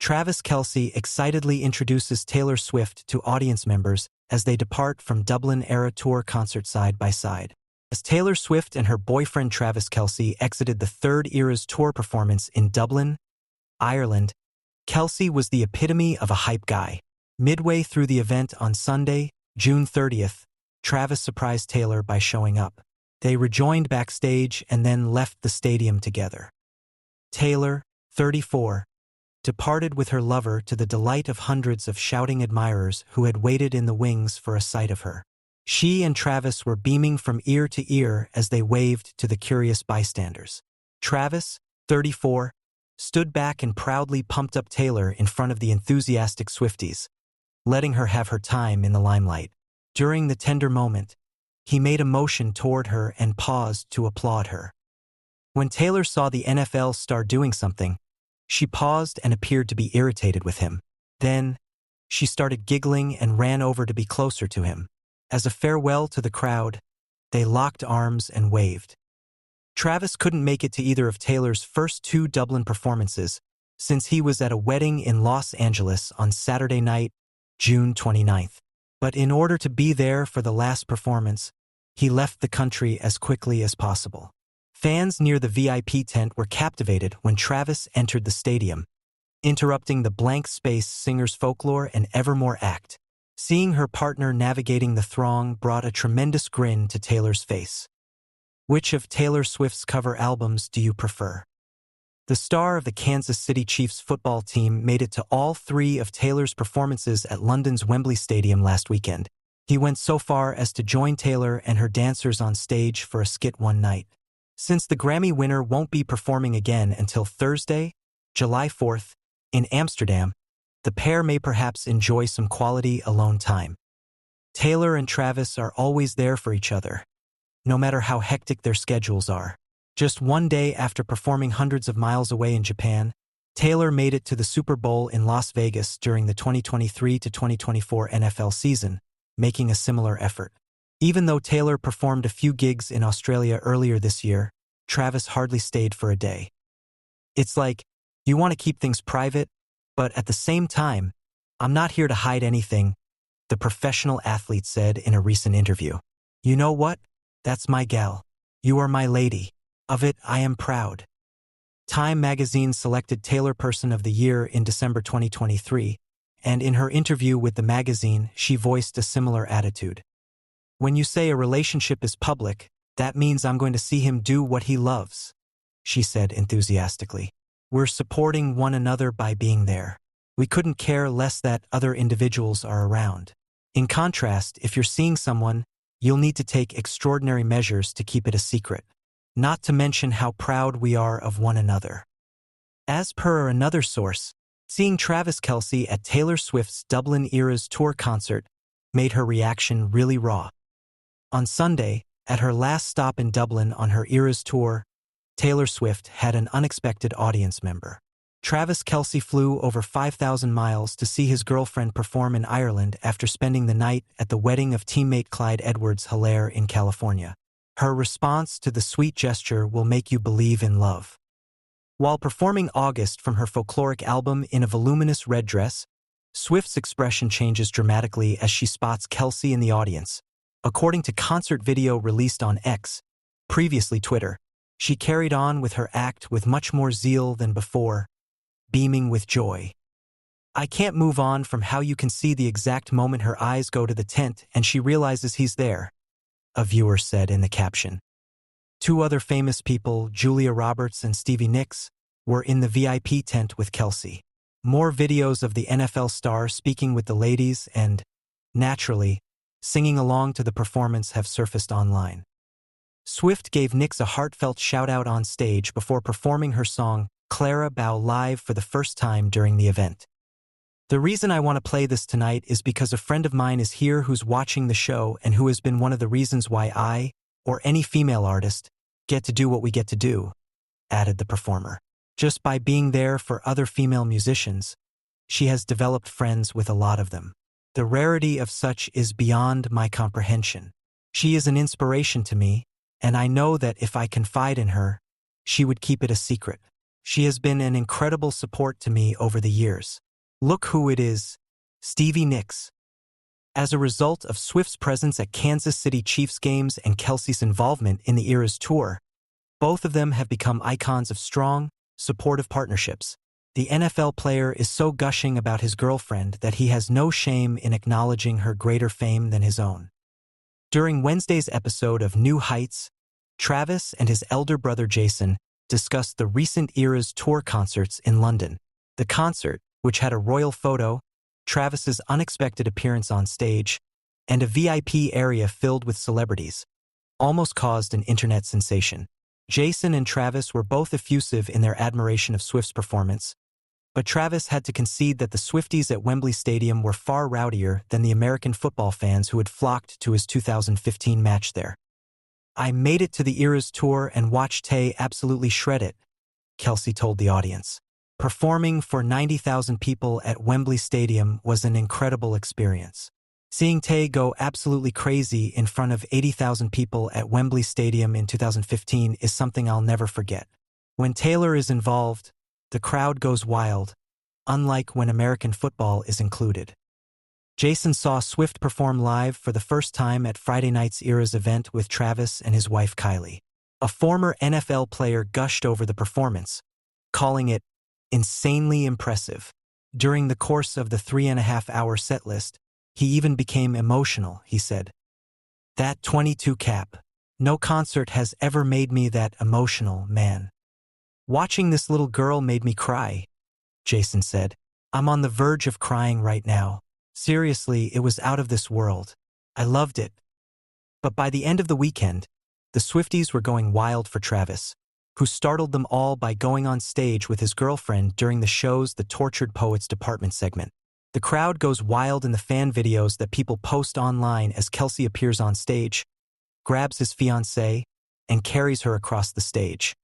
Travis Kelce excitedly introduces Taylor Swift to audience members as they depart from Dublin-era tour concert side by side. As Taylor Swift and her boyfriend Travis Kelce exited the third Eras tour performance in Dublin, Ireland, Kelce was the epitome of a hype guy. Midway through the event on Sunday, June 30th, Travis surprised Taylor by showing up. They rejoined backstage and then left the stadium together. Taylor, 34, departed with her lover to the delight of hundreds of shouting admirers who had waited in the wings for a sight of her. She and Travis were beaming from ear to ear as they waved to the curious bystanders. Travis, 34, stood back and proudly pumped up Taylor in front of the enthusiastic Swifties, letting her have her time in the limelight. During the tender moment, he made a motion toward her and paused to applaud her. When Taylor saw the NFL star doing something, she paused and appeared to be irritated with him. Then, she started giggling and ran over to be closer to him. As a farewell to the crowd, they locked arms and waved. Travis couldn't make it to either of Taylor's first two Dublin performances, since he was at a wedding in Los Angeles on Saturday night, June 29th. But in order to be there for the last performance, he left the country as quickly as possible. Fans near the VIP tent were captivated when Travis entered the stadium, interrupting the blank space singer's Folklore and Evermore act. Seeing her partner navigating the throng brought a tremendous grin to Taylor's face. Which of Taylor Swift's cover albums do you prefer? The star of the Kansas City Chiefs football team made it to all three of Taylor's performances at London's Wembley Stadium last weekend. He went so far as to join Taylor and her dancers on stage for a skit one night. Since the Grammy winner won't be performing again until Thursday, July 4th, in Amsterdam, the pair may perhaps enjoy some quality alone time. Taylor and Travis are always there for each other, no matter how hectic their schedules are. Just one day after performing hundreds of miles away in Japan, Taylor made it to the Super Bowl in Las Vegas during the 2023 to 2024 NFL season, making a similar effort. Even though Taylor performed a few gigs in Australia earlier this year, Travis hardly stayed for a day. It's like, you want to keep things private, but at the same time, I'm not here to hide anything, the professional athlete said in a recent interview. You know what? That's my gal. You are my lady. Of it, I am proud. Time magazine selected Taylor Person of the Year in December 2023, and in her interview with the magazine, she voiced a similar attitude. When you say a relationship is public, that means I'm going to see him do what he loves, she said enthusiastically. We're supporting one another by being there. We couldn't care less that other individuals are around. In contrast, if you're seeing someone, you'll need to take extraordinary measures to keep it a secret. Not to mention how proud we are of one another. As per another source, seeing Travis Kelce at Taylor Swift's Dublin Eras tour concert made her reaction really raw. On Sunday, at her last stop in Dublin on her Eras tour, Taylor Swift had an unexpected audience member. Travis Kelce flew over 5,000 miles to see his girlfriend perform in Ireland after spending the night at the wedding of teammate Clyde Edwards-Helaire in California. Her response to the sweet gesture will make you believe in love. While performing August from her folkloric album in a voluminous red dress, Swift's expression changes dramatically as she spots Kelce in the audience. According to concert video released on X, previously Twitter, she carried on with her act with much more zeal than before, beaming with joy. I can't move on from how you can see the exact moment her eyes go to the tent and she realizes he's there, a viewer said in the caption. Two other famous people, Julia Roberts and Stevie Nicks, were in the VIP tent with Kelce. More videos of the NFL star speaking with the ladies and, naturally, singing along to the performance have surfaced online. Swift gave Nicks a heartfelt shout-out on stage before performing her song, Clara Bow, live for the first time during the event. The reason I want to play this tonight is because a friend of mine is here who's watching the show and who has been one of the reasons why I, or any female artist, get to do what we get to do, added the performer. Just by being there for other female musicians, she has developed friends with a lot of them. The rarity of such is beyond my comprehension. She is an inspiration to me, and I know that if I confide in her, she would keep it a secret. She has been an incredible support to me over the years. Look who it is, Stevie Nicks. As a result of Swift's presence at Kansas City Chiefs games and Kelce's involvement in the Eras Tour, both of them have become icons of strong, supportive partnerships. The NFL player is so gushing about his girlfriend that he has no shame in acknowledging her greater fame than his own. During Wednesday's episode of New Heights, Travis and his elder brother Jason discussed the recent Eras Tour concerts in London. The concert, which had a royal photo, Travis's unexpected appearance on stage, and a VIP area filled with celebrities, almost caused an internet sensation. Jason and Travis were both effusive in their admiration of Swift's performance, but Travis had to concede that the Swifties at Wembley Stadium were far rowdier than the American football fans who had flocked to his 2015 match there. "I made it to the Eras Tour and watched Tay absolutely shred it," Kelce told the audience. "Performing for 90,000 people at Wembley Stadium was an incredible experience. Seeing Tay go absolutely crazy in front of 80,000 people at Wembley Stadium in 2015 is something I'll never forget. When Taylor is involved, the crowd goes wild, unlike when American football is included." Jason saw Swift perform live for the first time at Friday night's Eras event with Travis and his wife Kylie. A former NFL player gushed over the performance, calling it insanely impressive. During the course of the 3.5-hour setlist, he even became emotional, he said. "That 22 cap. No concert has ever made me that emotional, man. Watching this little girl made me cry," Jason said. "I'm on the verge of crying right now. Seriously, it was out of this world. I loved it." But by the end of the weekend, the Swifties were going wild for Travis, who startled them all by going on stage with his girlfriend during the show's The Tortured Poets Department segment. The crowd goes wild in the fan videos that people post online as Kelce appears on stage, grabs his fiancée, and carries her across the stage.